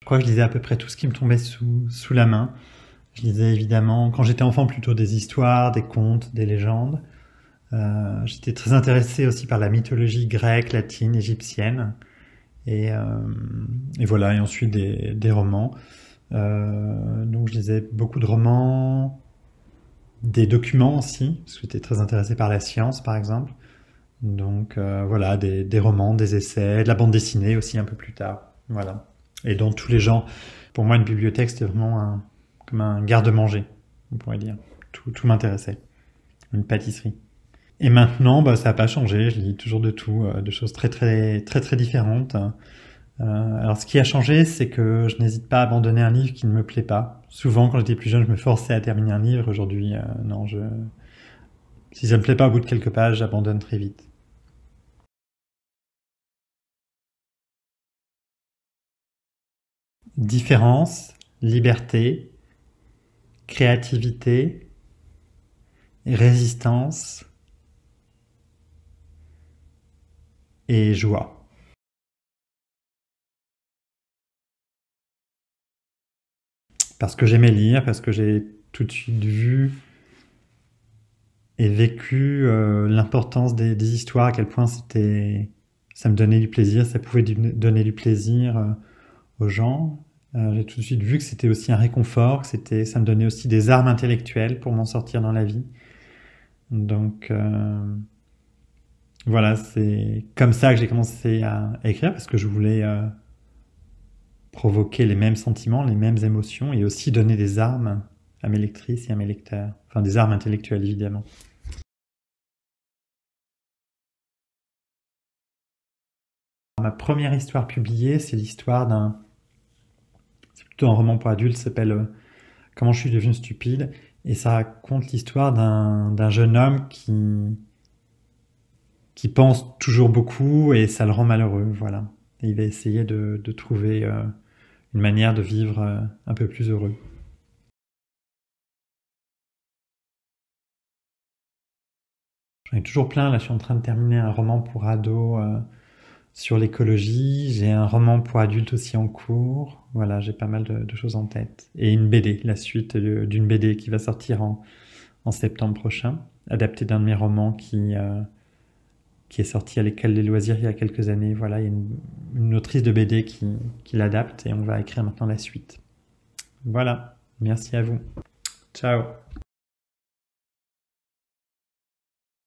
crois que je lisais à peu près tout ce qui me tombait sous la main. Je lisais évidemment, quand j'étais enfant, plutôt des histoires, des contes, des légendes. J'étais très intéressé aussi par la mythologie grecque, latine, égyptienne. Et voilà, et ensuite des romans. Donc je lisais beaucoup de romans, des documents aussi, parce que j'étais très intéressé par la science, par exemple. Donc voilà, des romans, des essais, de la bande dessinée aussi un peu plus tard. Voilà. Et dans tous les genres. Pour moi, une bibliothèque, c'était vraiment comme un garde-manger, on pourrait dire. Tout m'intéressait. Une pâtisserie. Et maintenant, bah, ça n'a pas changé. Je lis toujours de tout, de choses très très très très différentes. Alors, ce qui a changé, c'est que je n'hésite pas à abandonner un livre qui ne me plaît pas. Souvent, quand j'étais plus jeune, je me forçais à terminer un livre. Aujourd'hui, non, si ça me plaît pas au bout de quelques pages, j'abandonne très vite. Différence, liberté, créativité, résistance et joie. Parce que j'aimais lire, parce que j'ai tout de suite vu et vécu l'importance des histoires, à quel point ça me donnait du plaisir, ça pouvait donner du plaisir aux gens. J'ai tout de suite vu que c'était aussi un réconfort, ça me donnait aussi des armes intellectuelles pour m'en sortir dans la vie. Donc voilà, c'est comme ça que j'ai commencé à écrire, parce que je voulais provoquer les mêmes sentiments, les mêmes émotions, et aussi donner des armes à mes lectrices et à mes lecteurs. Enfin, des armes intellectuelles, évidemment. Ma première histoire publiée, c'est l'histoire c'est plutôt un roman pour adultes, ça s'appelle Comment je suis devenu stupide, et ça raconte l'histoire d'un jeune homme qui pense toujours beaucoup et ça le rend malheureux, voilà. Et il va essayer de trouver une manière de vivre un peu plus heureux. J'en ai toujours plein, là je suis en train de terminer un roman pour ados sur l'écologie, j'ai un roman pour adultes aussi en cours, voilà, j'ai pas mal de choses en tête. Et une BD, la suite d'une BD qui va sortir en septembre prochain, adaptée d'un de mes romans qui est sorti à l'école des loisirs il y a quelques années. Voilà, il y a une autrice de BD qui l'adapte et on va écrire maintenant la suite. Voilà, merci à vous. Ciao.